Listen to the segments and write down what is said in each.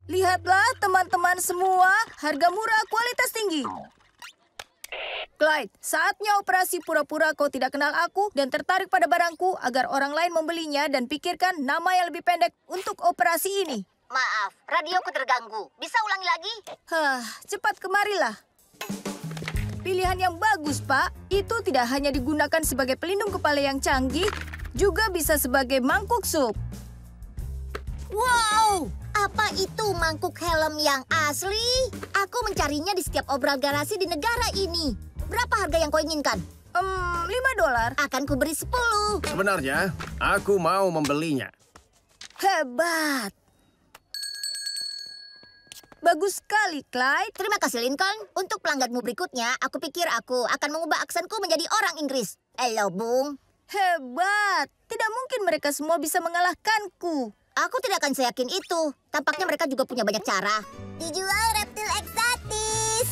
Lihatlah teman-teman semua, harga murah, kualitas tinggi. Clyde, saatnya operasi pura-pura kau tidak kenal aku dan tertarik pada barangku agar orang lain membelinya dan pikirkan nama yang lebih pendek untuk operasi ini. Maaf, radioku terganggu. Bisa ulangi lagi? Cepat kemarilah. Pilihan yang bagus, Pak. Itu tidak hanya digunakan sebagai pelindung kepala yang canggih, juga bisa sebagai mangkuk sup. Wow! Apa itu mangkuk helm yang asli? Aku mencarinya di setiap obral garasi di negara ini. Berapa harga yang kau inginkan? $5. Akan kuberi 10. Sebenarnya, aku mau membelinya. Hebat. Bagus sekali, Clyde. Terima kasih, Lincoln. Untuk pelangganmu berikutnya, aku pikir aku akan mengubah aksenku menjadi orang Inggris. Halo, Bung. Hebat. Tidak mungkin mereka semua bisa mengalahkanku. Aku tidak akan seyakin itu. Tampaknya mereka juga punya banyak cara. Dijual reptil eksotis.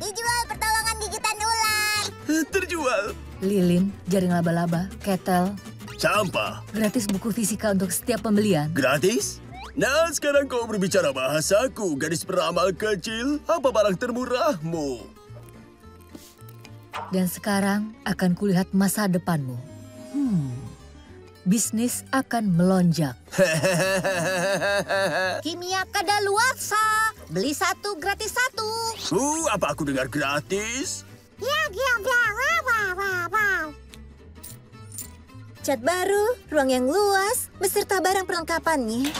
Dijual pertolongan gigitan ular. Terjual. Lilin, jaring laba-laba, ketel, Sampah. gratis buku fisika untuk setiap pembelian. Gratis? Nah, sekarang kau berbicara bahasaku, gadis peramal kecil. Apa barang termurahmu? Dan sekarang akan kulihat masa depanmu. Bisnis akan melonjak. Kimia kadaluarsa. Beli 1 gratis 1. Apa aku dengar gratis? Cat baru, ruang yang luas, beserta barang perlengkapannya.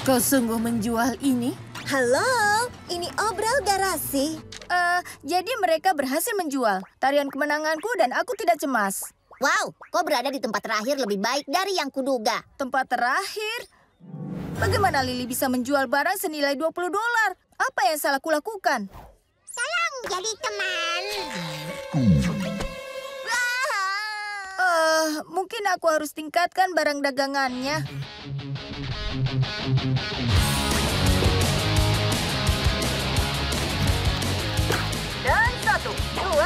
Kau sungguh menjual ini? Halo, ini obral garasi. Jadi mereka berhasil menjual. Tarian kemenanganku dan aku tidak cemas. Wow, kau berada di tempat terakhir lebih baik dari yang kuduga. Tempat terakhir? Bagaimana Lily bisa menjual barang senilai $20? Apa yang salah kulakukan? Salam jadi teman. Mungkin aku harus tingkatkan barang dagangannya. Dan 1, 2,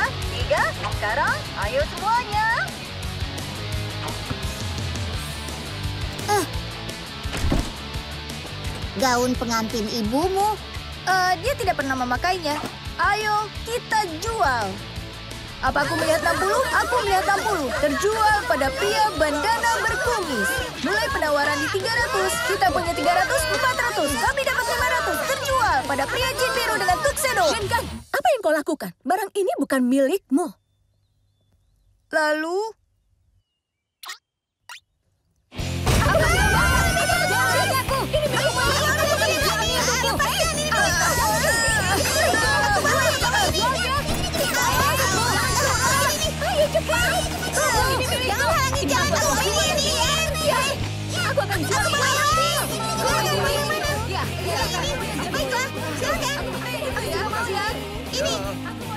3, sekarang ayo semuanya. Gaun pengantin ibumu. Dia tidak pernah memakainya. Ayo, kita jual. Apa aku melihat 60? Aku melihat 60. Terjual pada pria bandana berkumis. Mulai penawaran di 300. Kita punya 300, 400. Kami dapat 500. Terjual pada pria jin biru dengan tuxedo. Shenkan, apa yang kau lakukan? Barang ini bukan milikmu. Lalu...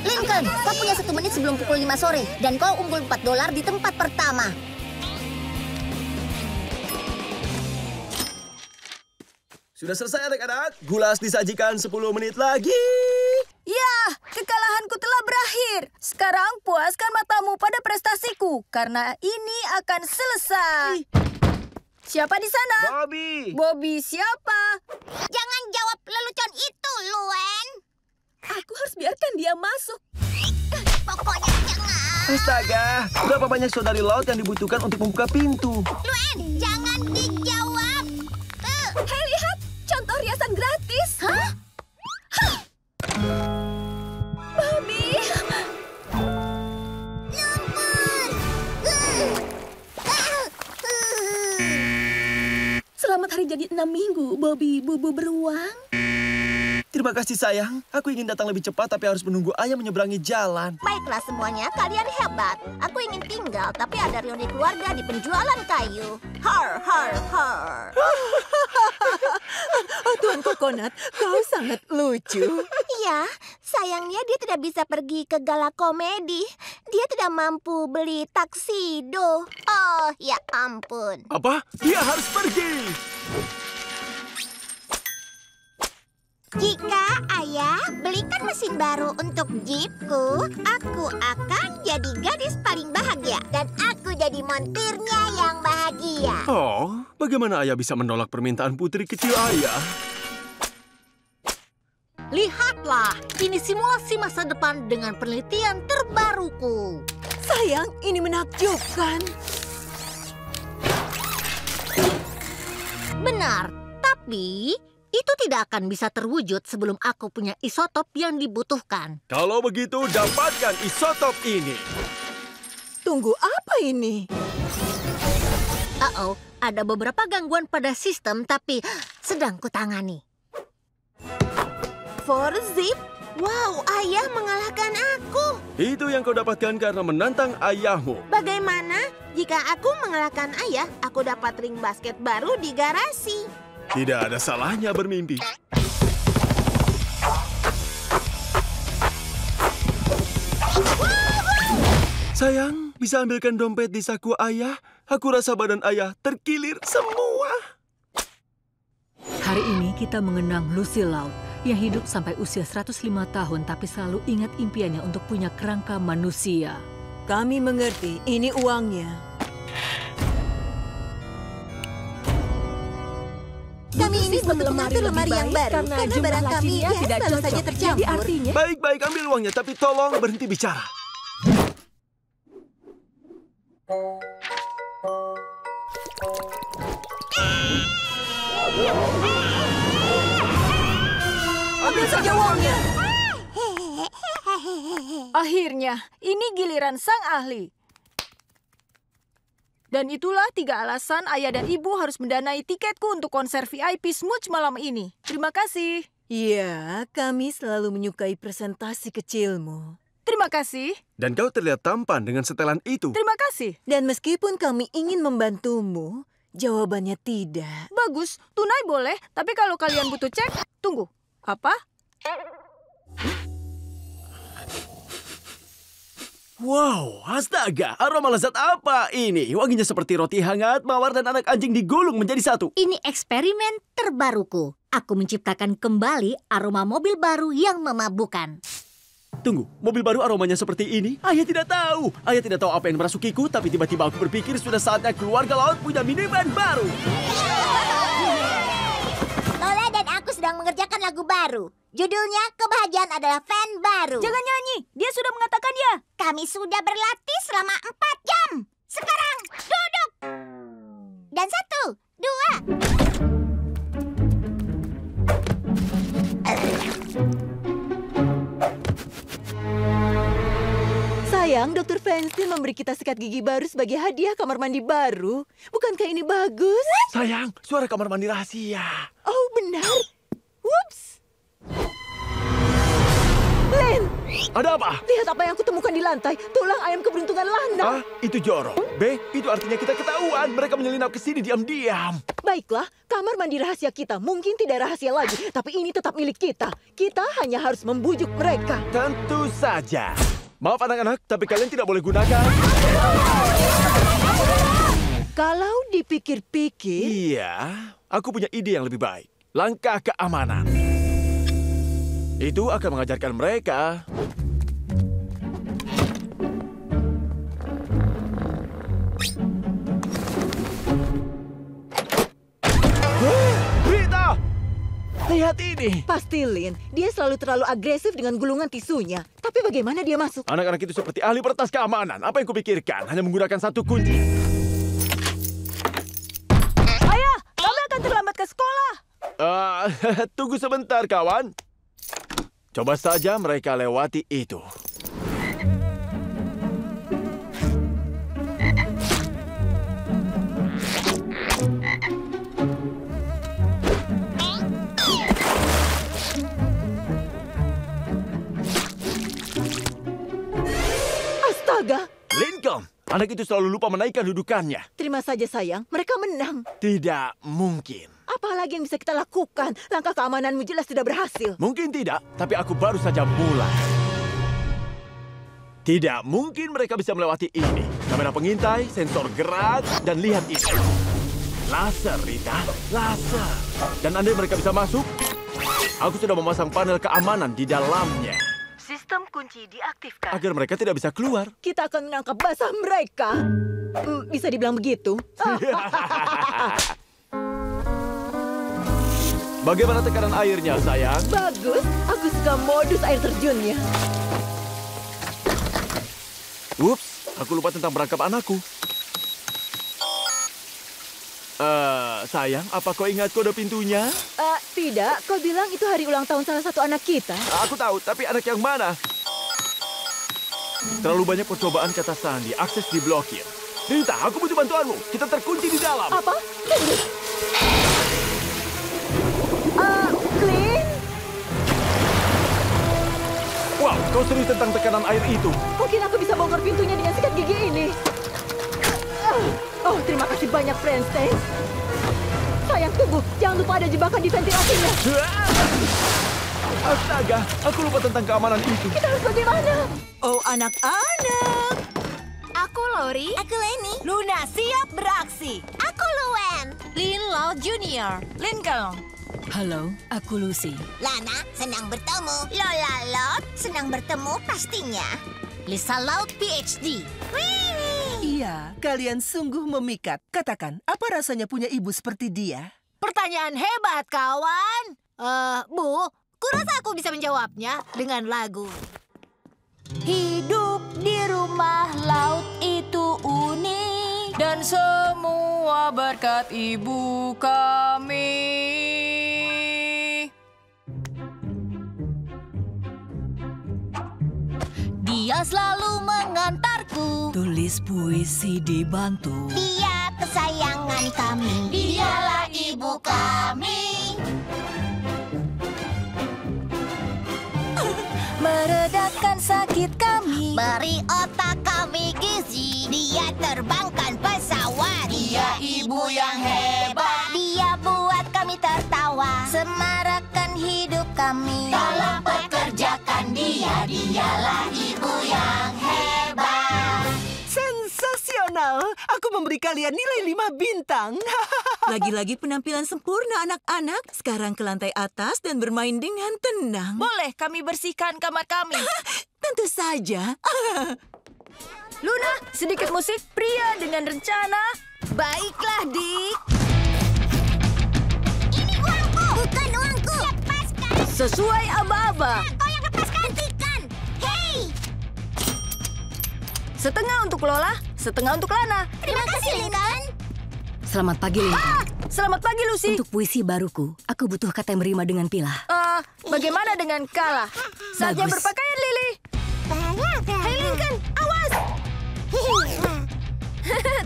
Lincoln, kau punya 1 menit sebelum pukul 5 sore. Dan kau unggul $4 di tempat pertama. Sudah selesai anak-anak. Gulas disajikan 10 menit lagi. Ya, kekalahanku telah berakhir. Sekarang puaskan matamu pada prestasiku, karena ini akan selesai. Siapa di sana? Bobby. Bobby siapa? Jangan jawab lelucon itu, Luen. Aku harus biarkan dia masuk. Pokoknya jangan. Astaga, berapa banyak saudari laut yang dibutuhkan untuk membuka pintu? Luen, jangan dijawab. Hei, lihat! Contoh riasan gratis. Hah? Bobby! Selamat hari jadi 6 minggu, Bobby bubu beruang. Terima kasih sayang. Aku ingin datang lebih cepat tapi harus menunggu ayah menyeberangi jalan. Baiklah semuanya, kalian hebat. Aku ingin tinggal, tapi ada reuni keluarga di penjualan kayu. Har, har, har. Oh, Tuan Kokonat, kau sangat lucu. Iya, sayangnya dia tidak bisa pergi ke gala komedi. Dia tidak mampu beli taksido. Oh, ya ampun. Apa? Dia harus pergi. Jika ayah belikan mesin baru untuk jeepku, aku akan jadi gadis paling bahagia. Dan aku jadi montirnya yang bahagia. Oh, Bagaimana ayah bisa menolak permintaan putri kecil ayah? Lihatlah, ini simulasi masa depan dengan penelitian terbaruku. Sayang, ini menakjubkan. Benar, tapi itu tidak akan bisa terwujud sebelum aku punya isotop yang dibutuhkan. Kalau begitu, dapatkan isotop ini. Tunggu, apa ini? Ada beberapa gangguan pada sistem, tapi sedang kutangani. Forzip? Wow, ayah mengalahkan aku. Itu yang kau dapatkan karena menantang ayahmu. Bagaimana jika aku mengalahkan ayah, aku dapat ring basket baru di garasi? Tidak ada salahnya bermimpi. Sayang, bisa ambilkan dompet di saku ayah? Aku rasa badan ayah terkilir semua. Hari ini kita mengenang Lucy Loud yang hidup sampai usia 105 tahun tapi selalu ingat impiannya untuk punya kerangka manusia. Kami mengerti, ini uangnya. Kami ini membutuhkan lemari yang baru karena barang kami tidak selalu saja tercampur. Artinya, Baik-baik, ambil uangnya, tapi tolong berhenti bicara. Ambil saja uangnya. Akhirnya, ini giliran sang ahli. Dan itulah 3 alasan ayah dan ibu harus mendanai tiketku untuk konser VIP Smooch malam ini. Terima kasih. Ya, kami selalu menyukai presentasi kecilmu. Terima kasih. Dan kau terlihat tampan dengan setelan itu. Terima kasih. Dan meskipun kami ingin membantumu, jawabannya tidak. Bagus, tunai boleh. Tapi kalau kalian butuh cek, tunggu. Apa? Wow, astaga, aroma lezat apa ini? Wanginya seperti roti hangat, mawar, dan anak anjing digulung menjadi satu. Ini eksperimen terbaruku. Aku menciptakan kembali aroma mobil baru yang memabukkan. Tunggu, mobil baru aromanya seperti ini? Ayah tidak tahu. Ayah tidak tahu apa yang merasukiku, tapi tiba-tiba aku berpikir sudah saatnya keluarga laut punya minivan baru. Lola dan aku sedang mengerjakan lagu baru. Judulnya Kebahagiaan Adalah Fan Baru. Jangan nyanyi, dia sudah mengatakan ya. Kami sudah berlatih selama 4 jam. Sekarang duduk. Dan 1, 2. Sayang, Dr. Feinstein memberi kita sikat gigi baru sebagai hadiah kamar mandi baru. Bukankah ini bagus? Sayang, suara kamar mandi rahasia. Oh, benar. Whoops. Len, Ada apa? lihat apa yang kutemukan di lantai. Tulang ayam keberuntungan A, Lana. itu jorok. B, itu artinya kita ketahuan. Mereka menyelinap ke sini diam-diam. Baiklah, kamar mandi rahasia kita mungkin tidak rahasia lagi. Tapi ini tetap milik kita. Kita hanya harus membujuk mereka. Tentu saja. Maaf anak-anak, tapi kalian tidak boleh gunakan. Kalau dipikir-pikir, Iya, aku punya ide yang lebih baik. Langkah keamanan. Itu akan mengajarkan mereka. Rita! Lihat ini. pasti Lin, dia selalu terlalu agresif dengan gulungan tisunya. Tapi bagaimana dia masuk? Anak-anak itu seperti ahli peretas keamanan. Apa yang kupikirkan? Hanya menggunakan satu kunci. Ayah, kami akan terlambat ke sekolah. Tunggu sebentar, kawan. Coba saja mereka lewati itu. Astaga! Lincoln, anak itu selalu lupa menaikkan dudukannya. Terima saja sayang, mereka menang. Tidak mungkin. Apalagi yang bisa kita lakukan? Langkah keamananmu jelas tidak berhasil. Mungkin tidak, tapi aku baru saja mulai. Tidak mungkin mereka bisa melewati ini. Kamera pengintai, sensor gerak, dan lihat ini. Laser, Rita. Laser. Dan andai mereka bisa masuk, aku sudah memasang panel keamanan di dalamnya. sistem kunci diaktifkan. Agar mereka tidak bisa keluar. Kita akan menangkap basah mereka. Bisa dibilang begitu. Bagaimana tekanan airnya, sayang? Bagus, aku suka modus air terjunnya. Ups, aku lupa tentang perangkap anakku. Sayang, apa kau ingat kode pintunya? Tidak, kau bilang itu hari ulang tahun salah satu anak kita. Aku tahu, tapi anak yang mana? Terlalu banyak percobaan kata sandi, akses diblokir. Rita, aku butuh bantuanmu. Kita terkunci di dalam. Apa? Tunggu. Clint? Wow, kau serius tentang tekanan air itu? Mungkin aku bisa bongkar pintunya dengan sikat gigi ini. Oh, terima kasih banyak, Friendstein. Sayang, tunggu. Jangan lupa ada jebakan di ventilasinya. Astaga, aku lupa tentang keamanan itu. Kita harus bagaimana? Oh, anak-anak. Aku Lori. Aku Leni. Luna siap beraksi. Aku Luen. Lin Lau Junior. Lincoln. Halo, aku Lucy. Lana, senang bertemu. Lola Lot, senang bertemu pastinya. Lisa Laut PhD. Iya, kalian sungguh memikat. Katakan, apa rasanya punya ibu seperti dia? Pertanyaan hebat, kawan. Bu, kurasa aku bisa menjawabnya dengan lagu. Hidup di rumah laut itu unik. Dan semua berkat ibu kami. Dia selalu mengantarku. Tulis puisi di bantu. Dia kesayangan kami. Dialah ibu kami. Meredakan sakit kami. Beri otak kami gizi. Dia terbangkan pesawat. Dia ibu yang hebat. Dia buat kami tertawa. Semarakkan hidup kami. Dalam pekerjakan dia. Dialah ibu yang hebat. Sensasional! Aku memberi kalian nilai 5 bintang. Lagi-lagi penampilan sempurna anak-anak. Sekarang ke lantai atas dan bermain dengan tenang. Boleh kami bersihkan kamar kami. Tentu saja. Luna, sedikit musik pria dengan rencana. Baiklah, Dick. Ini uangku. Bukan uangku. Lepaskan. Sesuai aba-aba. Kau yang lepaskan. Hentikan. Hei. Setengah untuk Lola, setengah untuk Lana. Terima kasih, Lincoln. Selamat pagi, Lincoln. Selamat pagi, Lucy. Untuk puisi baruku, aku butuh kata yang berima dengan pilah. Bagaimana dengan kalah? Saatnya Bagus. berpakaian, Lily. Hei, Lincoln, awas.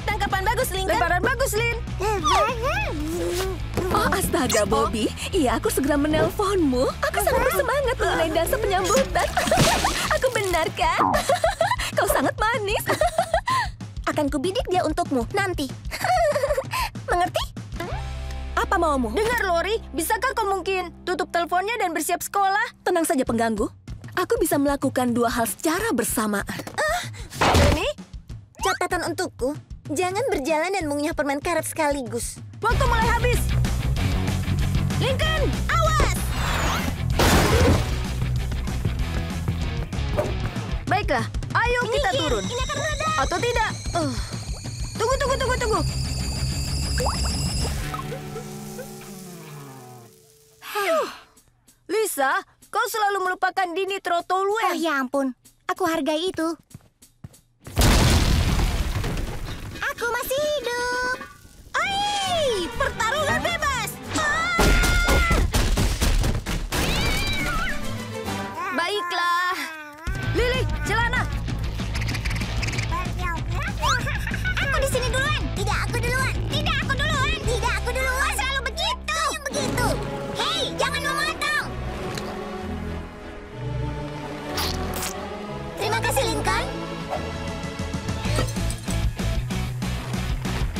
Tangkapan bagus, Lincoln. Lebaran bagus, Lin. Oh, astaga, Bobby. Iya, aku segera menelponmu. Aku sangat bersemangat mengenai dansa penyambutan. Aku benar, kan? Kau sangat manis. Akan kubidik dia untukmu nanti. Mengerti? Apa maumu? Dengar, Lori. Bisakah kau mungkin tutup teleponnya dan bersiap sekolah? Tenang saja, pengganggu. Aku bisa melakukan 2 hal secara bersamaan. Jenny, Catatan untukku. Jangan berjalan dan mengunyah permen karet sekaligus. waktu mulai habis. Lincoln, awas! Baiklah, ayo kita turun. Ini akan meledak. Atau tidak? Tunggu. Lisa, kau selalu melupakan dinitrotoluene. Oh ya ampun, aku hargai itu. Aku masih hidup. Oi, pertarungan bebas. Baiklah. Lily, celana. Aku di sini duluan. Tidak, aku duluan. Tidak, aku duluan. Tidak, aku duluan. Selalu begitu. Yang begitu. Hei, jangan memotong. Terima kasih, Lincoln.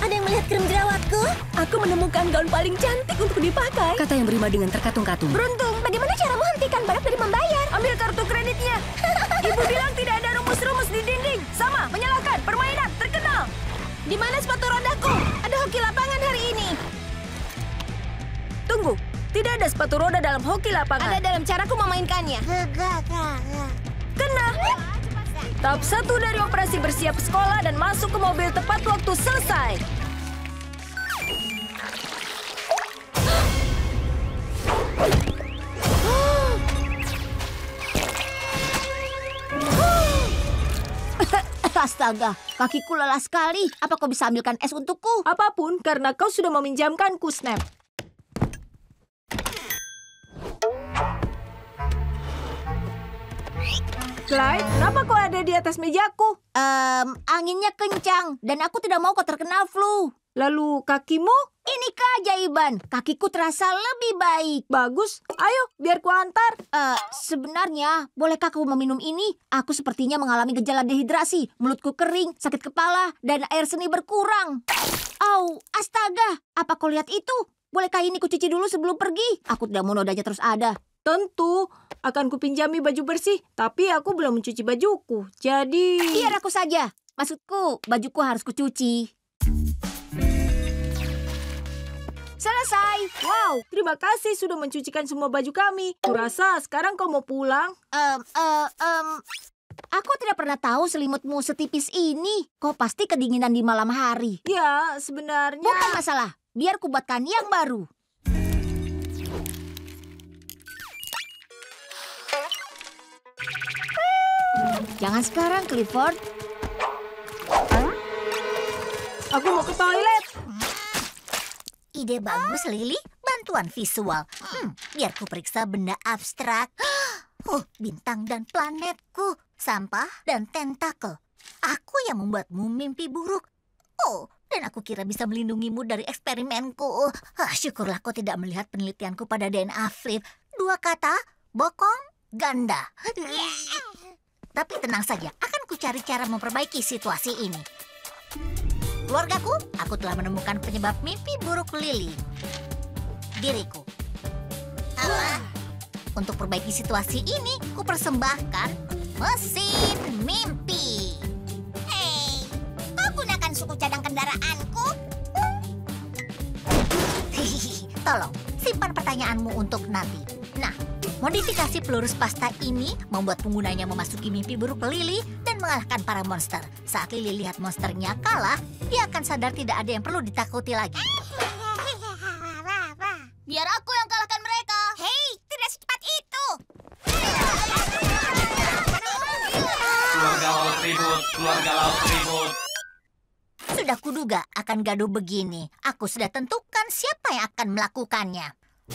Ada yang melihat krim jerawatku? Aku menemukan gaun paling cantik untuk dipakai. Kata yang berima dengan terkatung-katung. Beruntung. Bagaimana cara menghentikan balap dari membayar? Ambil kartu kreditnya. Ibu bilang tidak ada rumus-rumus di dinding. Sama, menyalahkan. Permainan terkenal. Di mana sepatu rodaku? Ada hoki lapangan hari ini. Tunggu, tidak ada sepatu roda dalam hoki lapangan. Ada dalam caraku memainkannya. Kena. Tahap 1 dari operasi bersiap sekolah dan masuk ke mobil tepat waktu selesai. Astaga, kakiku lelah sekali. Apa kau bisa ambilkan es untukku? Apapun, karena kau sudah meminjamkanku, Snap. Clyde, kenapa kau ada di atas mejaku? Anginnya kencang dan aku tidak mau kau terkena flu. Lalu kakimu? Ini keajaiban. Kakiku terasa lebih baik. Bagus. Ayo, biar ku antar. Sebenarnya, bolehkah kau meminum ini? Aku sepertinya mengalami gejala dehidrasi. Mulutku kering, sakit kepala, dan air seni berkurang. Au, astaga. Apa kau lihat itu? Bolehkah ini kucuci dulu sebelum pergi? Aku tidak mau nodanya terus ada. Tentu, akan kupinjami baju bersih, tapi aku belum mencuci bajuku. Jadi... Biar aku saja. Maksudku, bajuku harus kucuci. Selesai. Wow, terima kasih sudah mencucikan semua baju kami. Kurasa sekarang kau mau pulang. Aku tidak pernah tahu selimutmu setipis ini. Kau pasti kedinginan di malam hari. Ya, sebenarnya... Bukan masalah. Biar kubuatkan yang baru. Jangan sekarang, Clifford. Aku mau ke toilet. Ide bagus, Lily. Bantuan visual. Biar ku periksa benda abstrak. Bintang dan planetku. Sampah dan tentakel. Aku yang membuatmu mimpi buruk. Dan aku kira bisa melindungimu dari eksperimenku. Syukurlah kau tidak melihat penelitianku pada DNA Flip. 2 kata, bokong, ganda. Tapi tenang saja, akan ku cari cara memperbaiki situasi ini. Keluargaku, aku telah menemukan penyebab mimpi buruk Lily. Diriku. Untuk perbaiki situasi ini, ku persembahkan mesin mimpi. Hei, kau gunakan suku cadang kendaraanku? Tolong, simpan pertanyaanmu untuk nanti. Nah, modifikasi pelurus pasta ini membuat penggunanya memasuki mimpi buruk Lily dan mengalahkan para monster. Saat Lily lihat monsternya kalah, dia akan sadar tidak ada yang perlu ditakuti lagi. Biar aku yang kalahkan mereka. Hei, tidak secepat itu. Keluarga laut ribut, keluarga laut ribut. Sudah kuduga akan gaduh begini. Aku sudah tentukan siapa yang akan melakukannya.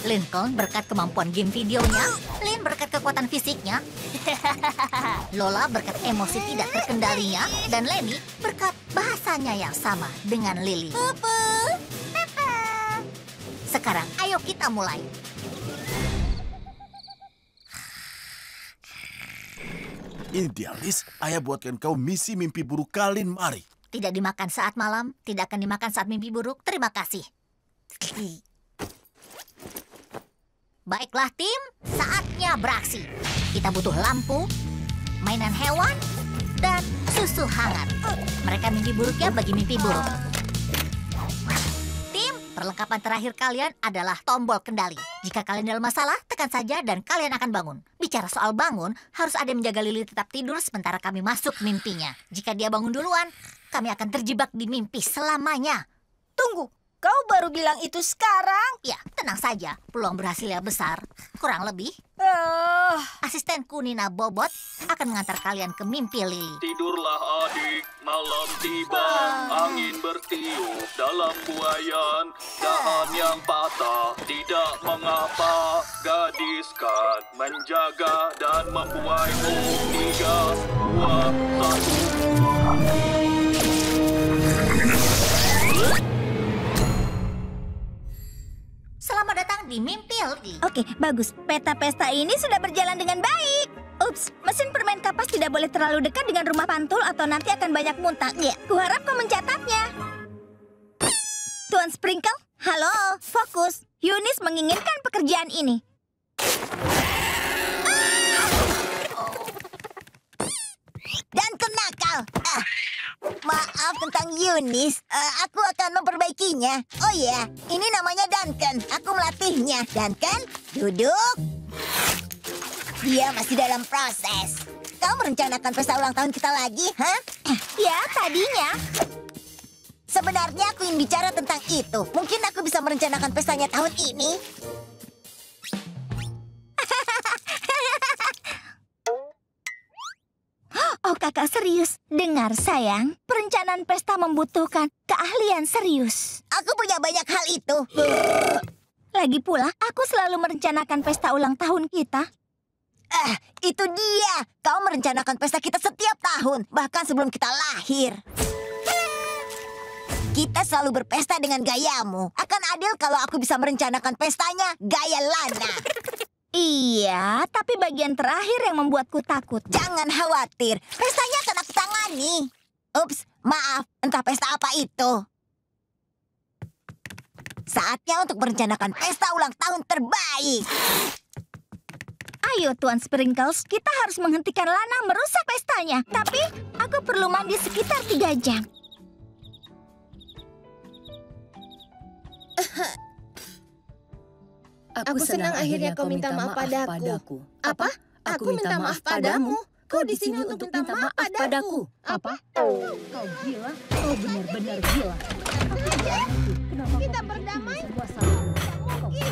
Lincoln berkat kemampuan game videonya, Lynn berkat kekuatan fisiknya, Lola berkat emosi tidak terkendalinya, dan Lenny berkat bahasanya yang sama dengan Lily. Sekarang ayo kita mulai. Ini dia, Liz. Ayah buatkan kau misi mimpi buruk Kalin, mari. Tidak dimakan saat malam, tidak akan dimakan saat mimpi buruk. Terima kasih. Baiklah tim, saatnya beraksi. Kita butuh lampu, mainan hewan, dan susu hangat. Mereka mimpi buruknya bagi mimpi buruk. Tim, perlengkapan terakhir kalian adalah tombol kendali. Jika kalian dalam masalah, tekan saja dan kalian akan bangun. Bicara soal bangun, harus ada yang menjaga Lily tetap tidur sementara kami masuk mimpinya. Jika dia bangun duluan, kami akan terjebak di mimpi selamanya. Tunggu, kau baru bilang itu sekarang? Ya, tenang saja. Peluang berhasilnya besar. Kurang lebih. Asistenku Nina Bobot akan mengantar kalian ke mimpi Lily. Tidurlah adik, malam tiba, angin bertiup dalam buayan, dahan yang patah, tidak mengapa, gadis kan menjaga dan membuaimu. 3, 2, 1. Selamat datang di mimpi Lily. Oke, bagus. Peta pesta ini sudah berjalan dengan baik. Ups, mesin permain kapas tidak boleh terlalu dekat dengan rumah pantul atau nanti akan banyak muntah. Ya, kuharap kau mencatatnya. Tuan Sprinkle, halo, fokus. Yunis menginginkan pekerjaan ini. Dan kenakal. Maaf tentang Yunis. Aku akan memperbaikinya. Oh ya, ini namanya Duncan. Aku melatihnya. Duncan, duduk. Dia masih dalam proses. Kau merencanakan pesta ulang tahun kita lagi, ha? Ya, tadinya. Sebenarnya aku ingin bicara tentang itu. Mungkin aku bisa merencanakan pestanya tahun ini. Oh, kakak serius. Dengar sayang, perencanaan pesta membutuhkan keahlian serius. Aku punya banyak hal itu. Lagi pula, aku selalu merencanakan pesta ulang tahun kita. Itu dia. Kau merencanakan pesta kita setiap tahun, bahkan sebelum kita lahir. Kita selalu berpesta dengan gayamu. Akan adil kalau aku bisa merencanakan pestanya gaya Lana. Iya, tapi bagian terakhir yang membuatku takut. Jangan khawatir, pestanya akan aku tangani. Ups, maaf, entah pesta apa itu. Saatnya untuk merencanakan pesta ulang tahun terbaik. Ayo Tuan Sprinkles, kita harus menghentikan Lana merusak pestanya. Tapi aku perlu mandi sekitar 3 jam. Aku senang akhirnya kau minta maaf padaku. Apa? Aku minta maaf padamu? Kau di sini untuk minta maaf padaku. Apa? Kau gila? Kau benar-benar gila. Kita berdamai?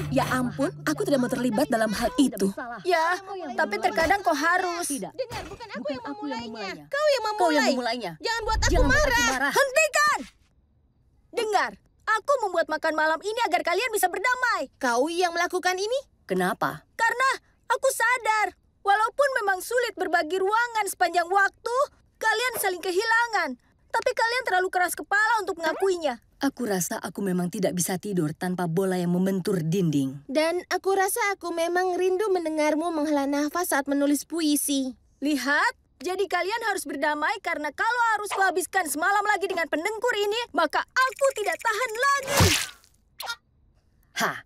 Ya ampun, aku tidak mau terlibat dalam hal itu. Ya, tapi terkadang kau harus. Tidak. Dengar, bukan aku yang memulainya. Kau yang memulai. memulainya. Jangan buat aku marah. Hentikan! Dengar, aku membuat makan malam ini agar kalian bisa berdamai. Kau yang melakukan ini? Kenapa? Karena aku sadar, walaupun memang sulit berbagi ruangan sepanjang waktu, kalian saling kehilangan. Tapi kalian terlalu keras kepala untuk mengakuinya. Aku rasa aku memang tidak bisa tidur tanpa bola yang membentur dinding. Dan aku rasa aku memang rindu mendengarmu menghela nafas saat menulis puisi. Lihat, jadi kalian harus berdamai karena kalau harus kuhabiskan semalam lagi dengan pendengkur ini, maka aku tidak tahan lagi.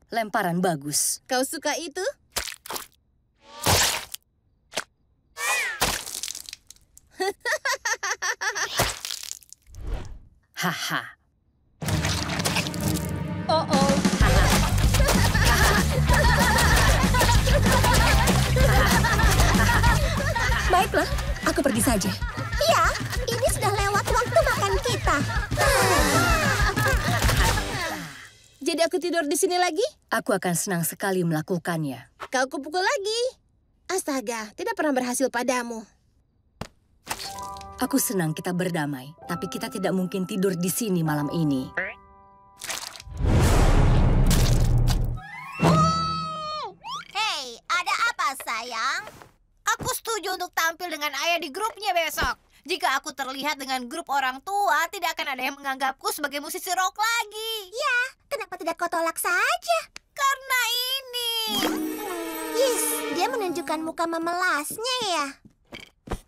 Lemparan bagus. Kau suka itu? Haha. Oh. Baiklah, aku pergi saja. Ya, ini sudah lewat waktu makan kita. Jadi aku tidur di sini lagi? Aku akan senang sekali melakukannya. Kau kupukul lagi. Astaga, tidak pernah berhasil padamu. Aku senang kita berdamai, tapi kita tidak mungkin tidur di sini malam ini. Hei, ada apa sayang? Aku setuju untuk tampil dengan ayah di grupnya besok. Jika aku terlihat dengan grup orang tua, tidak akan ada yang menganggapku sebagai musisi rock lagi. Ya, kenapa tidak kau tolak saja? Karena ini. Yes, dia menunjukkan muka memelasnya ya.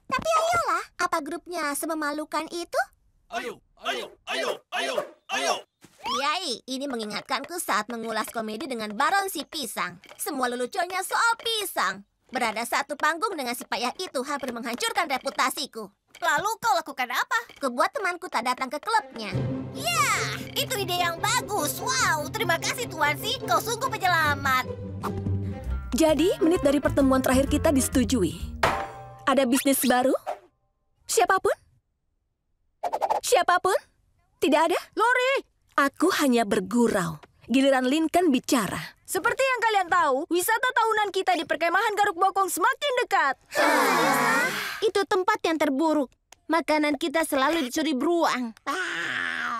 Tapi ayolah, apa grupnya sememalukan itu? Ayo. Yai, ini mengingatkanku saat mengulas komedi dengan Baron si Pisang. Semua leluconnya soal pisang. Berada satu panggung dengan si payah itu hampir menghancurkan reputasiku. Lalu kau lakukan apa? Kubuat temanku tak datang ke klubnya. Ya, itu ide yang bagus. Wow, terima kasih Tuan Si, kau sungguh penyelamat. Jadi, menit dari pertemuan terakhir kita disetujui. Ada bisnis baru? Siapapun? Tidak ada? Lori, Aku hanya bergurau. Giliran Lincoln bicara. seperti yang kalian tahu, wisata tahunan kita di perkemahan Garuk Bokong semakin dekat. Itu tempat yang terburuk. Makanan kita selalu dicuri beruang.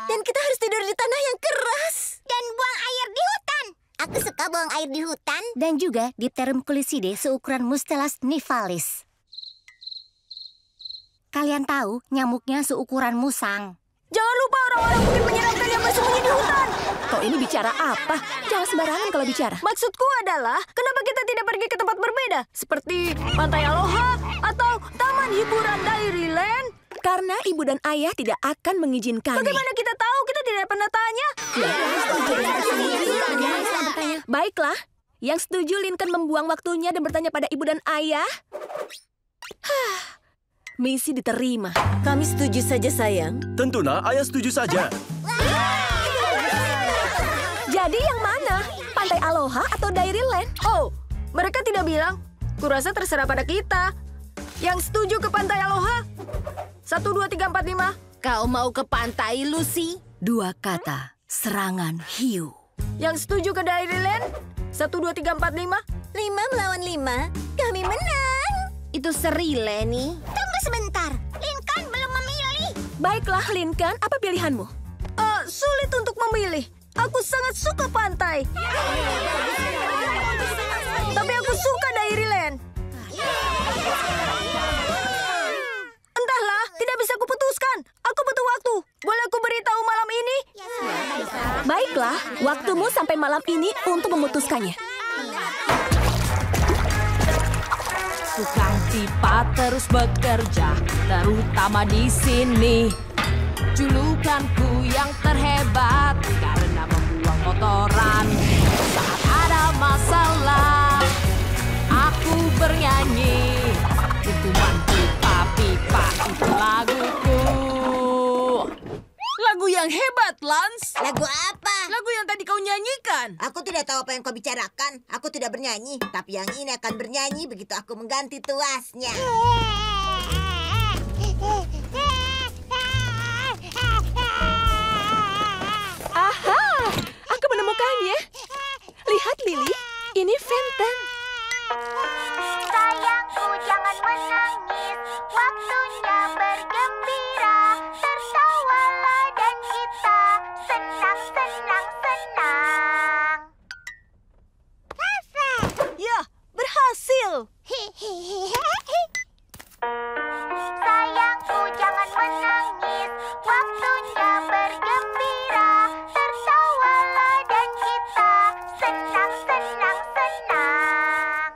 Dan kita harus tidur di tanah yang keras. Dan buang air di hutan. Aku suka buang air di hutan. Dan juga Dipterium culicidae seukuran Mustelus nivalis. Kalian tahu nyamuknya seukuran musang. Jangan lupa orang-orang mungkin menyenangkan yang bersembunyi di hutan. Kau ini bicara apa? Jangan sembarangan kalau bicara. Maksudku adalah, kenapa kita tidak pergi ke tempat berbeda? Seperti Pantai Aloha atau Taman Hiburan Dairyland? Karena ibu dan ayah tidak akan mengizinkannya. Bagaimana kita tahu? Kita tidak pernah tanya. Baiklah, yang setuju Lincoln membuang waktunya dan bertanya pada ibu dan ayah. Misi diterima. Kami setuju saja, sayang. Tentu nak, ayah setuju saja. Jadi yang mana? Pantai Aloha atau Dairyland? Oh, mereka tidak bilang. Kurasa terserah pada kita. Yang setuju ke Pantai Aloha? 1, 2, 3, 4, 5. Kau mau ke pantai, Lucy? 2 kata, serangan hiu. Yang setuju ke Dairyland? 1, 2, 3, 4, 5. 5 melawan 5, kami menang. Itu seri, Lenny. Tunggu sebentar. Lincoln Baiklah, Lincoln, apa pilihanmu? Sulit untuk memilih. Aku sangat suka pantai. Tapi aku suka Dairyland. Entahlah, tidak bisa kuputuskan. Aku butuh waktu. Boleh aku beritahu malam ini? Baiklah, waktumu sampai malam ini untuk memutuskannya. Tukang pipa terus bekerja, terutama di sini. Julukanku yang terhebat karena membuang kotoran. Saat ada masalah, aku bernyanyi. Tuntuman pipa-pipa itu laguku. Lagu yang hebat, Lance. Lagu apa? Lagu yang tadi kau nyanyikan. Aku tidak tahu apa yang kau bicarakan. Aku tidak bernyanyi. Tapi yang ini akan bernyanyi begitu aku mengganti tuasnya. Aha, aku menemukannya. Lihat, Lily, ini Fenton. Sayangku, jangan menangis. Waktunya bergembira. Tertawalah dan kita senang, senang, senang. Ya, berhasil. Sayangku, jangan menangis. Waktunya bergembira. Tertawalah dan kita senang, senang, senang.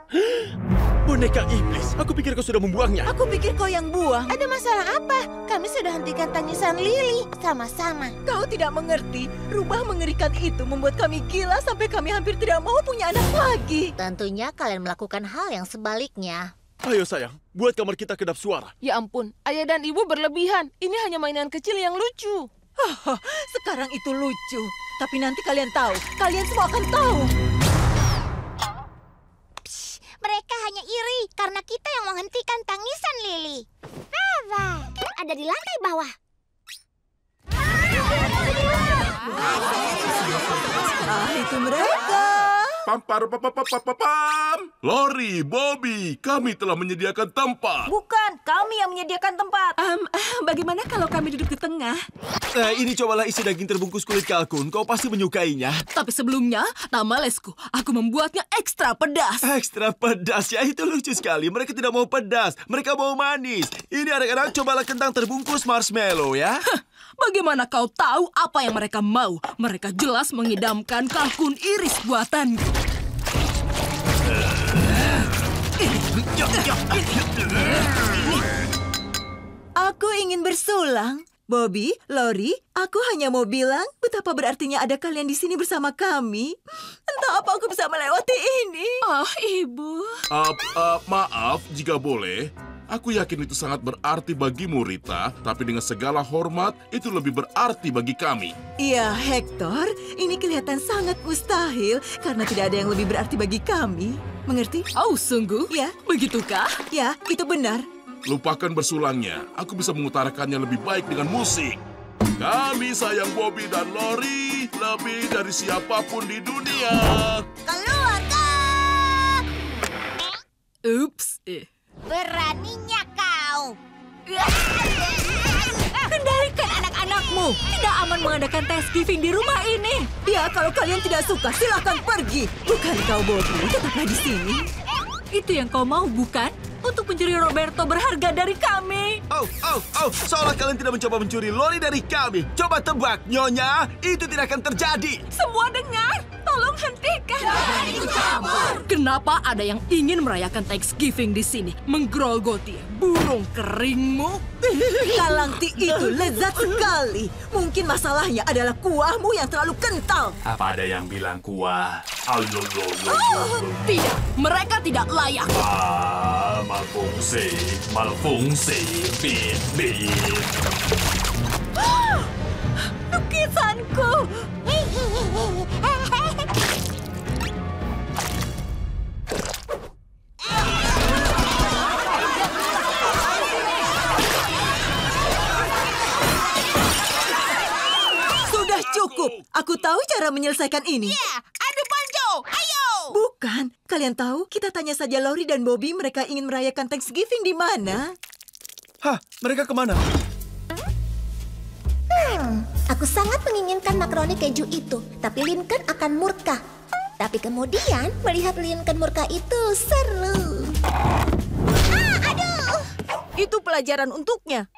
Boneka iblis. Aku pikir kau sudah membuangnya. Aku pikir kau yang buang. Ada masalah apa? Kami sudah hentikan tangisan Lily. Sama-sama. Kau tidak mengerti. Rubah mengerikan itu membuat kami gila sampai kami hampir tidak mau punya anak lagi. Tentunya kalian melakukan hal yang sebaliknya. Ayo sayang, buat kamar kita kedap suara. Ya ampun, ayah dan ibu berlebihan. Ini hanya mainan kecil yang lucu. Sekarang itu lucu. Tapi nanti kalian tahu. Kalian semua akan tahu. Mereka hanya iri karena kita yang menghentikan tangisan Lily. Ada di lantai bawah. Itu mereka. Lori, Bobby, kami telah menyediakan tempat. Bukan, kami yang menyediakan tempat. Bagaimana kalau kami duduk di tengah? Ini cobalah isi daging terbungkus kulit kalkun. Kau pasti menyukainya. Tapi sebelumnya, tamalesku, aku membuatnya ekstra pedas. Ekstra pedas, ya itu lucu sekali. Mereka tidak mau pedas, mereka mau manis. Ini anak-anak, cobalah kentang terbungkus marshmallow ya. Bagaimana kau tahu apa yang mereka mau? Mereka jelas mengidamkan kalkun iris buatanku. Aku ingin bersulang. Bobby, Lori, aku hanya mau bilang betapa berartinya ada kalian di sini bersama kami. Entah apa aku bisa melewati ini. Oh, Ibu. Maaf, jika boleh. Aku yakin itu sangat berarti bagimu, Rita. Tapi dengan segala hormat, itu lebih berarti bagi kami. Iya, Hector. Ini kelihatan sangat mustahil karena tidak ada yang lebih berarti bagi kami. Mengerti? Oh, sungguh? Ya. Begitukah? Ya, itu benar. Lupakan bersulangnya. Aku bisa mengutarakannya lebih baik dengan musik. Kami sayang Bobby dan Lori lebih dari siapapun di dunia. Keluar kau! Ups. Beraninya kau. Kendalikan anak-anakmu. Tidak aman mengadakan Thanksgiving di rumah ini. Ya, kalau kalian tidak suka, silakan pergi. Bukan kau, Bobby. Tetaplah di sini. Itu yang kau mau, bukan? Untuk mencuri Roberto berharga dari kami. Oh, seolah kalian tidak mencoba mencuri Lori dari kami. Coba tebak, Nyonya. Itu tidak akan terjadi. Semua dengar. Tolong hentikan. Kenapa ada yang ingin merayakan Thanksgiving di sini? Menggerogoti burung keringmu? Kalangti itu lezat sekali. Mungkin masalahnya adalah kuahmu yang terlalu kental. Apa ada yang bilang kuah? Tidak, mereka tidak layak. Malfungsi, bit. Lukisanku. Sudah cukup. Aku tahu cara menyelesaikan ini. Ya, adu banjo. Ayo. Bukan. Kalian tahu, kita tanya saja Lori dan Bobby mereka ingin merayakan Thanksgiving di mana. Hah, mereka kemana? Aku sangat menginginkan makaroni keju itu, tapi Lincoln akan murka. Tapi kemudian melihat Lincoln murka itu seru. Aduh! Itu pelajaran untuknya.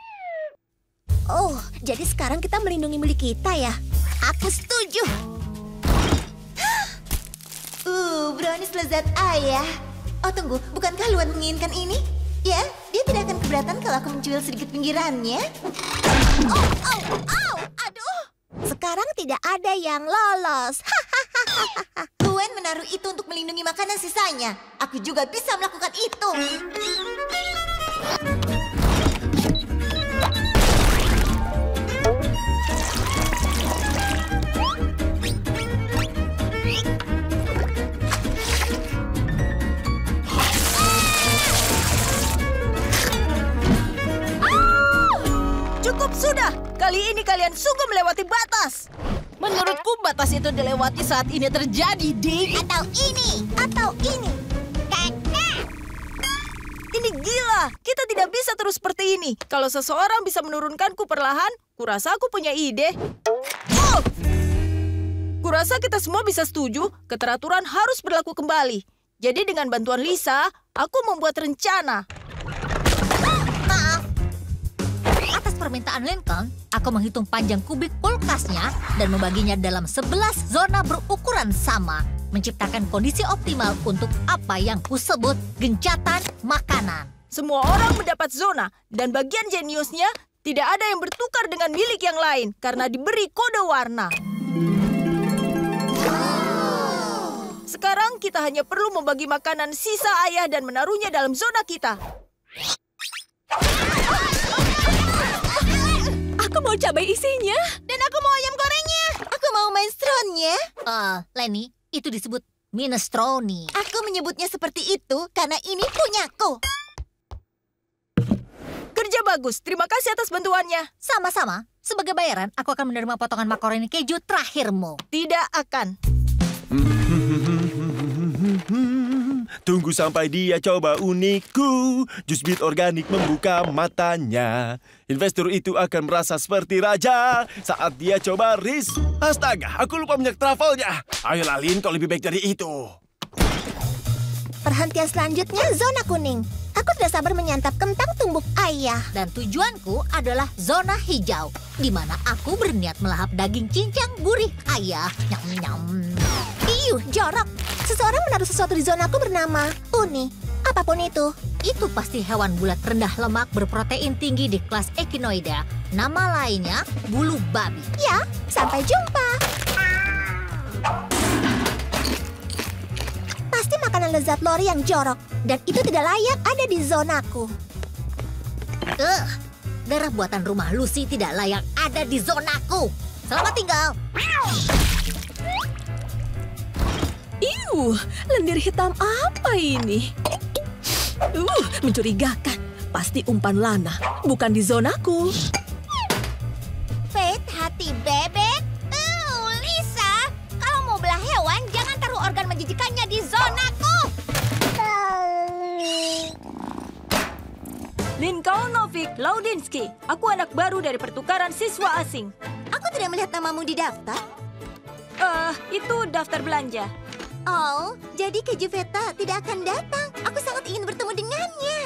Oh, jadi sekarang kita melindungi milik kita ya? Aku setuju. Brownies lezat ayah. Oh tunggu, bukankah Luan menginginkan ini? Ya, dia tidak akan keberatan kalau aku mencuil sedikit pinggirannya. Aduh. Sekarang tidak ada yang lolos. Luan menaruh itu untuk melindungi makanan sisanya. Aku juga bisa melakukan itu. Cukup sudah! Kali ini kalian sungguh melewati batas. Menurutku batas itu dilewati saat ini terjadi, Dick. Atau ini. Ini gila. Kita tidak bisa terus seperti ini. Kalau seseorang bisa menurunkanku perlahan, kurasa aku punya ide. Oh! Kurasa kita semua bisa setuju, keteraturan harus berlaku kembali. Jadi dengan bantuan Lisa, aku membuat rencana. Atas permintaan Lincoln, aku menghitung panjang kubik kulkasnya dan membaginya dalam 11 zona berukuran sama, menciptakan kondisi optimal untuk apa yang kusebut gencatan makanan. Semua orang mendapat zona, dan bagian jeniusnya tidak ada yang bertukar dengan milik yang lain karena diberi kode warna. Sekarang kita hanya perlu membagi makanan sisa ayah dan menaruhnya dalam zona kita. Aku mau cabai isinya. Dan aku mau ayam gorengnya. Aku mau minestrone-nya. Lenny, itu disebut minestrone. Aku menyebutnya seperti itu karena ini punyaku. Kerja bagus. Terima kasih atas bantuannya. Sama-sama. Sebagai bayaran, aku akan menerima potongan makaroni keju terakhirmu. Tidak akan. Tunggu sampai dia coba unikku. Jus beet organik membuka matanya. Investor itu akan merasa seperti raja saat dia coba Riz. Astaga, aku lupa minyak truffle-nya. Ayolah, Lin, kau lebih baik dari itu. Perhentian selanjutnya zona kuning. Aku tidak sabar menyantap kentang tumbuk ayah. Dan tujuanku adalah zona hijau, di mana aku berniat melahap daging cincang gurih ayah. Nyam-nyam. Iyuh, jorok. Seseorang menaruh sesuatu di zonaku bernama Uni. Apapun itu pasti hewan bulat rendah lemak berprotein tinggi di kelas Echinoidea. Nama lainnya bulu babi. Ya, sampai jumpa. Pasti makanan lezat Lori yang jorok. Dan itu tidak layak ada di zonaku. Darah buatan rumah Lucy tidak layak ada di zonaku. Selamat tinggal. Lendir hitam apa ini? Mencurigakan. Pasti umpan Lana, bukan di zonaku. Faith, hati bebek. Lisa, kalau mau belah hewan, jangan taruh organ menjijikannya di zonaku. Lincolnovic Laudinsky. Aku anak baru dari pertukaran siswa asing. Aku tidak melihat namamu di daftar. Itu daftar belanja. Oh, jadi keju feta tidak akan datang. Aku sangat ingin bertemu dengannya.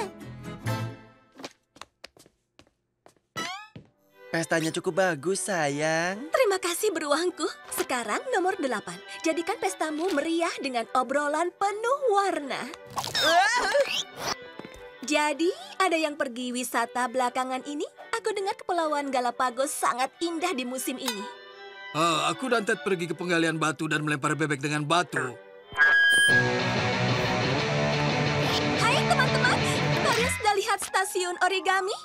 Pestanya cukup bagus, sayang. Terima kasih beruangku. Sekarang nomor 8. Jadikan pestamu meriah dengan obrolan penuh warna. Jadi, ada yang pergi wisata belakangan ini? Aku dengar Kepulauan Galapagos sangat indah di musim ini. Aku dan Ted pergi ke penggalian batu dan melempar bebek dengan batu. Hai teman-teman, kalian sudah lihat stasiun origami?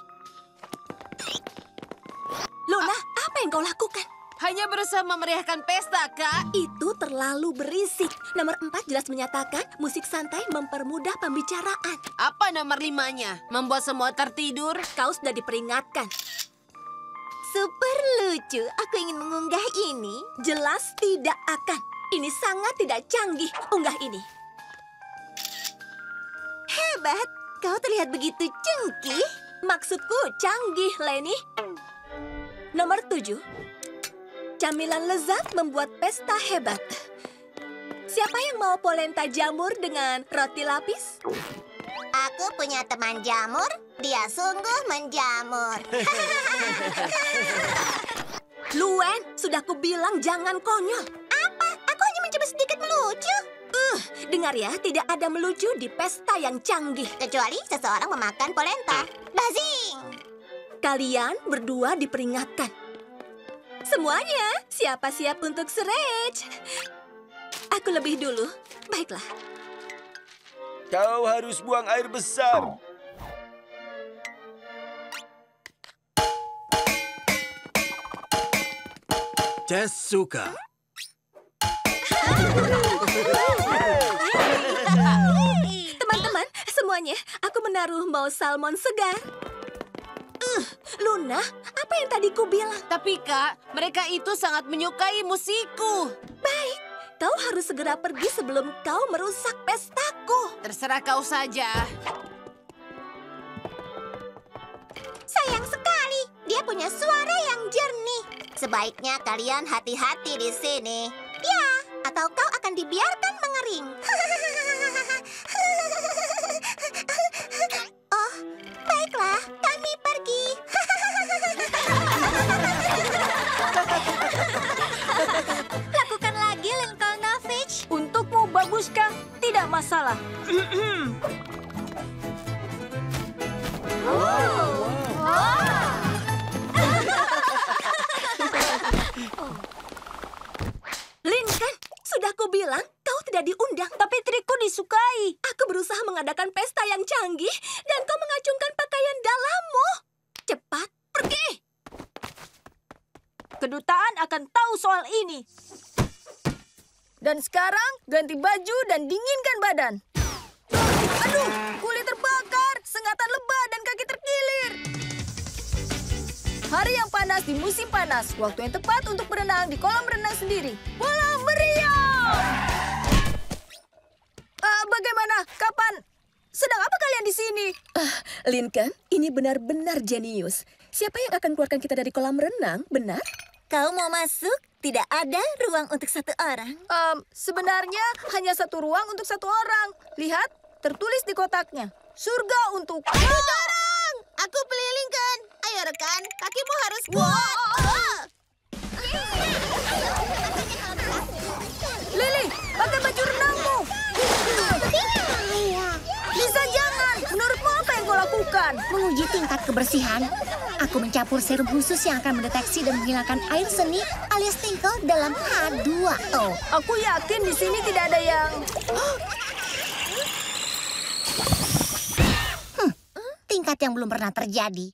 Luna, apa yang kau lakukan? Hanya berusaha memeriahkan pesta, Kak. Itu terlalu berisik. Nomor 4 jelas menyatakan musik santai mempermudah pembicaraan. Apa nomor 5-nya? Membuat semua tertidur? Kau sudah diperingatkan. Super lucu. Aku ingin mengunggah ini. Jelas tidak akan. Ini sangat tidak canggih. Unggah ini. Hebat. Kau terlihat begitu cengkih. Maksudku canggih, Lenny. Nomor 7. Camilan lezat membuat pesta hebat. Siapa yang mau polenta jamur dengan roti lapis? Aku punya teman jamur, dia sungguh menjamur. Luen, sudah kubilang jangan konyol. Apa? Aku hanya mencoba sedikit melucu. Dengar ya, tidak ada melucu di pesta yang canggih. Kecuali seseorang memakan polenta. Bazing! Kalian berdua diperingatkan. Semuanya, siapa siap untuk stretch? Aku lebih dulu. Baiklah. Kau harus buang air besar. Jessica. Teman-teman, semuanya, aku menaruh mau salmon segar. Luna, apa yang tadi ku bilang? Tapi Kak, mereka itu sangat menyukai musikku. Baik, kau harus segera pergi sebelum kau merusak pestaku. Terserah kau saja. Sayang sekali, dia punya suara yang jernih. Sebaiknya kalian hati-hati di sini. Ya, atau kau akan dibiarkan mengering. Oh, baiklah, kami pergi. Lakukan lagi, Lincolnovich. Untukmu, Babushka, tidak masalah. Lincoln, sudah kubilang kau tidak diundang. Tapi trikku disukai. Aku berusaha mengadakan pesta yang canggih dan kau mengacungkan pakaian dalammu. Cepat, pergi. Kedutaan akan tahu soal ini. Dan sekarang ganti baju dan dinginkan badan. Aduh, kulit terbakar, sengatan lebah dan kaki terkilir. Hari yang panas di musim panas, waktu yang tepat untuk berenang di kolam renang sendiri. Bola meriam! Bagaimana? Kapan? Sedang apa kalian di sini? Lincoln, ini benar-benar jenius. Siapa yang akan keluarkan kita dari kolam renang, benar? Kau mau masuk? Tidak ada ruang untuk satu orang. Sebenarnya hanya satu ruang untuk satu orang. Lihat, tertulis di kotaknya. Surga untuk... Sekarang! Aku pilih Lincoln. Ayo rekan, kakimu harus kuat. Lily, pakai baju renangmu. Lisa, jangan. Menurutmu apa yang kau lakukan? Menguji tingkat kebersihan. Aku mencampur serum khusus yang akan mendeteksi dan menghilangkan air seni alias tinkle dalam H2O. Aku yakin di sini tidak ada yang... Tingkat yang belum pernah terjadi.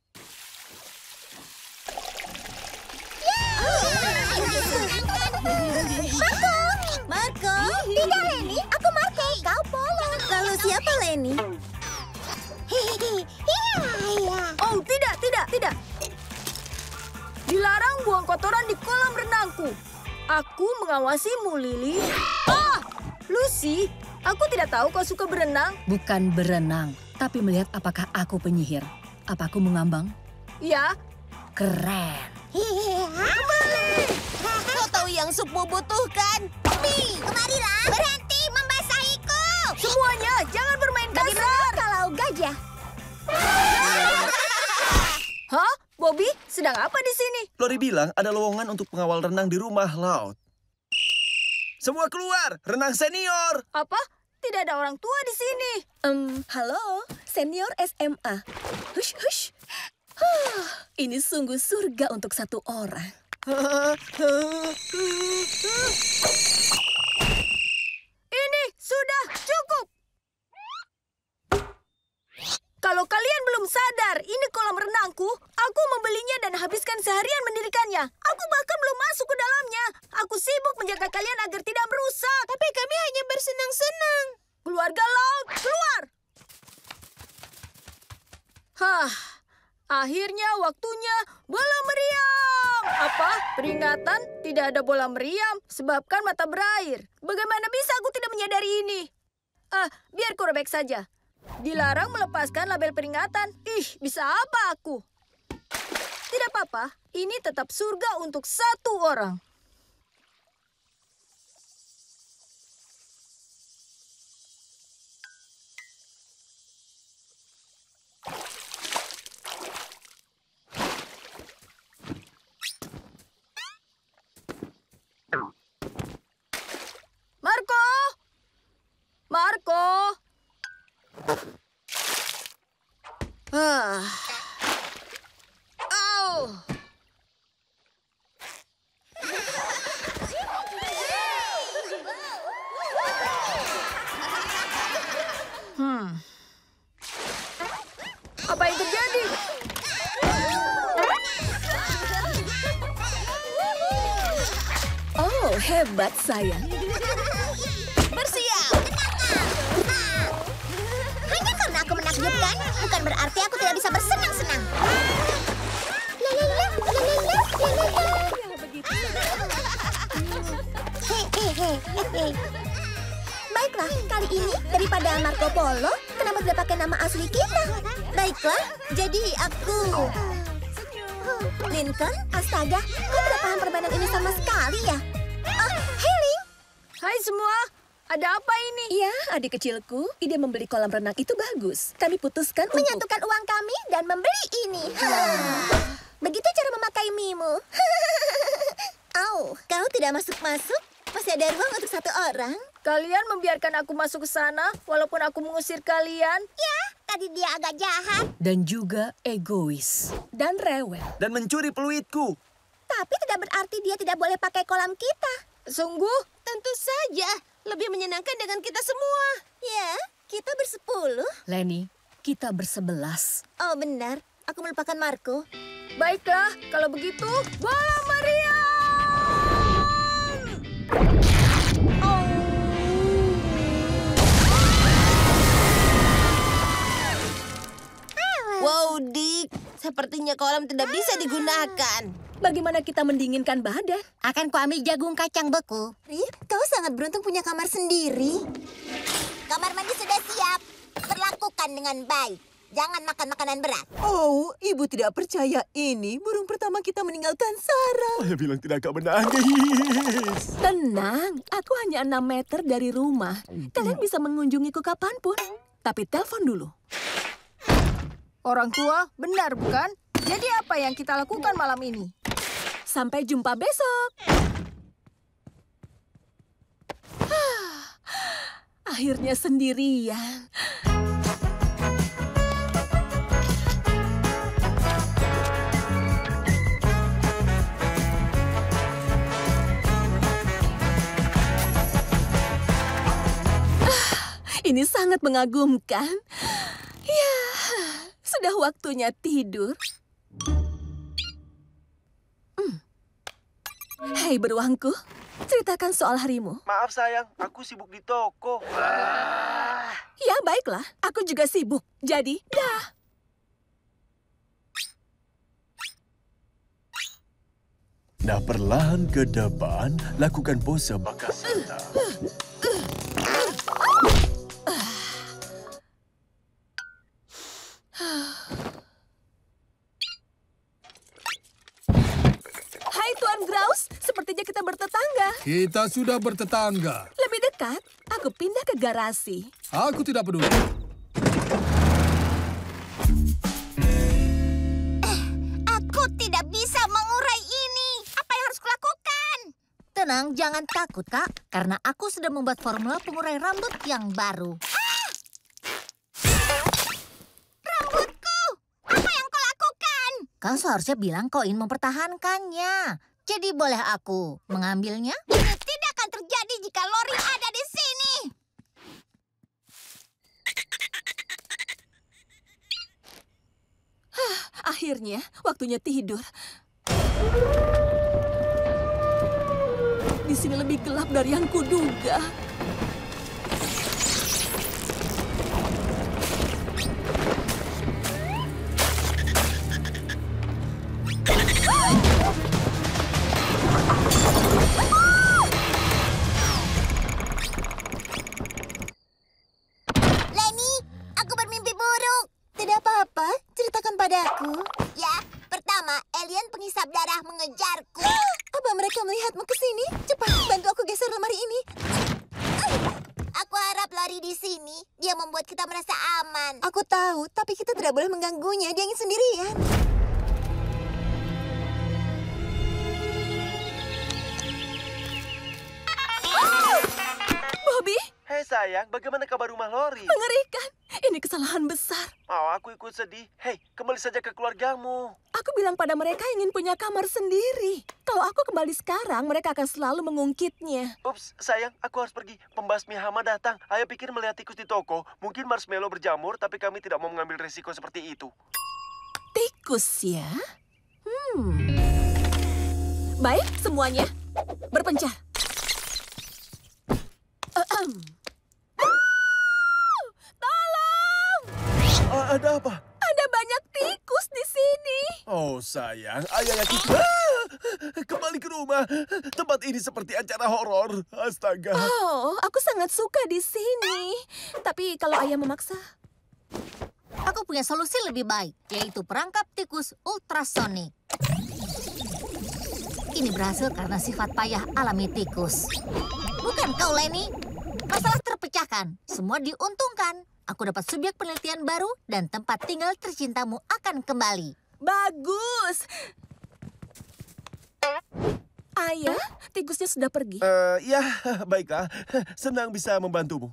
Marco! Tidak, Lenny. Aku Markey. Kau Polo. Lalu siapa Lenny? Oh, tidak. Dilarang buang kotoran di kolam renangku. Aku mengawasimu, Lily. Lucy, aku tidak tahu kau suka berenang. Bukan berenang, tapi melihat apakah aku penyihir. Apa aku mengambang? Ya. Keren. Kembali! Kau tahu yang supmu butuhkan? Mi, kemarilah. Berhenti membasahiku. Semuanya, jangan bermain kasar. Bagaimana kalau gajah? Hah? Bobby, sedang apa di sini? Lori bilang ada lowongan untuk pengawal renang di rumah laut. Semua keluar, renang senior. Apa? Tidak ada orang tua di sini. Halo, senior SMA. Hush. Ini sungguh surga untuk satu orang. Ini sudah cukup. Kalau kalian belum sadar, ini kolam renangku. Aku membelinya dan habiskan seharian mendirikannya. Aku bahkan belum masuk ke dalamnya. Aku sibuk menjaga kalian agar tidak merusak. Tapi kami hanya bersenang-senang. Keluarga laut, keluar! Akhirnya waktunya bola meriam. Apa? Peringatan? Tidak ada bola meriam, sebabkan mata berair. Bagaimana bisa aku tidak menyadari ini? Biar ku robek saja. Dilarang melepaskan label peringatan. Bisa apa aku? Tidak apa-apa, ini tetap surga untuk satu orang. Marco! Marco! Au! Apa yang terjadi? Oh, hebat sayang. Bersiap! Hanya karena aku menakjubkan, bukan berarti aku tidak bisa bersenang-senang. Baiklah, kali ini daripada Marco Polo, kenapa tidak pakai nama asli kita? Baiklah, jadi aku... Lincoln, astaga, kau tidak paham permainan ini sama sekali ya? Oh, Hailing. Hai semua, ada apa ini? Ya, adik kecilku, ide membeli kolam renang itu bagus. Kami putuskan untuk... Menyatukan uang kami dan membeli ini. Begitu cara memakai Mimu. Au, kau tidak masuk-masuk? Masih ada ruang untuk satu orang? Kalian membiarkan aku masuk ke sana walaupun aku mengusir kalian? Ya, tadi dia agak jahat. Dan juga egois. Dan rewel. Dan mencuri peluitku. Tapi tidak berarti dia tidak boleh pakai kolam kita. Sungguh? Tentu saja. Lebih menyenangkan dengan kita semua. Ya, kita bersepuluh. Lenny, kita bersebelas. Oh, benar. Aku melupakan Marco. Baiklah, kalau begitu, bola meriam! Wow, Dick. Sepertinya kolam tidak bisa digunakan. Bagaimana kita mendinginkan badan? Akan kuambil jagung kacang beku. Rip, kau sangat beruntung punya kamar sendiri. Kamar mandi sudah siap. Perlakukan dengan baik. Jangan makan makanan berat. Oh, ibu tidak percaya ini. Burung pertama kita meninggalkan sarang. Saya bilang tidak akan menangis. Tenang, aku hanya 6 meter dari rumah. Kalian bisa mengunjungiku kapanpun. Tapi telepon dulu. Orang tua, benar bukan? Jadi apa yang kita lakukan malam ini? Sampai jumpa besok. Akhirnya sendirian. Ini sangat mengagumkan. Ya, sudah waktunya tidur. Hei beruangku, ceritakan soal harimu. Maaf sayang, aku sibuk di toko. Ya baiklah, aku juga sibuk. Jadi, dah. Nah, perlahan ke depan, lakukan pose Bakasita. Hai Tuan Grouse, sepertinya kita bertetangga. Kita sudah bertetangga. Lebih dekat, aku pindah ke garasi. Aku tidak peduli. Aku tidak bisa mengurai ini. Apa yang harus kulakukan? Tenang, jangan takut, Kak. Karena aku sudah membuat formula pengurai rambut yang baru. Rambutku! Apa yang kau lakukan? Kau seharusnya bilang kau ingin mempertahankannya. Jadi boleh aku mengambilnya? Ini tidak akan terjadi jika Lori ada di sini. Akhirnya, waktunya tidur. Di sini lebih gelap dari yang kuduga. Lenny, aku bermimpi buruk. Tidak apa-apa, ceritakan padaku. Ya, pertama, mengejarku. Apa mereka melihatmu ke sini? Cepat, bantu aku geser lemari ini. Aku harap Lori di sini. Dia membuat kita merasa aman. Aku tahu, tapi kita tidak boleh mengganggunya. Dia ingin sendirian. Bobby, Hei sayang, bagaimana kabar rumah Lori? mengerikan. Ini kesalahan besar. Oh, aku ikut sedih. Hei, kembali saja ke keluargamu. Aku bilang pada mereka ingin punya kamar sendiri. Kalau aku kembali sekarang, mereka akan selalu mengungkitnya. Ups, sayang, aku harus pergi. Pembasmi hama datang. Ayah pikir melihat tikus di toko. Mungkin marshmallow berjamur, tapi kami tidak mau mengambil resiko seperti itu. Tikus ya? Baik, semuanya. Berpencar. Tolong! Ada apa? Ada banyak tikus di sini. Oh sayang, ayah yakin. Kembali ke rumah. Tempat ini seperti acara horor. Astaga. Oh, aku sangat suka di sini. Tapi kalau ayah memaksa... Aku punya solusi lebih baik, yaitu perangkap tikus ultrasonik. Ini berhasil karena sifat payah alami tikus. Bukan kau, Lenny? Masalah terpecahkan. Semua diuntungkan. Aku dapat subjek penelitian baru dan tempat tinggal tercintamu akan kembali. Bagus. Ayah, tikusnya sudah pergi. Ya, baiklah. Senang bisa membantumu.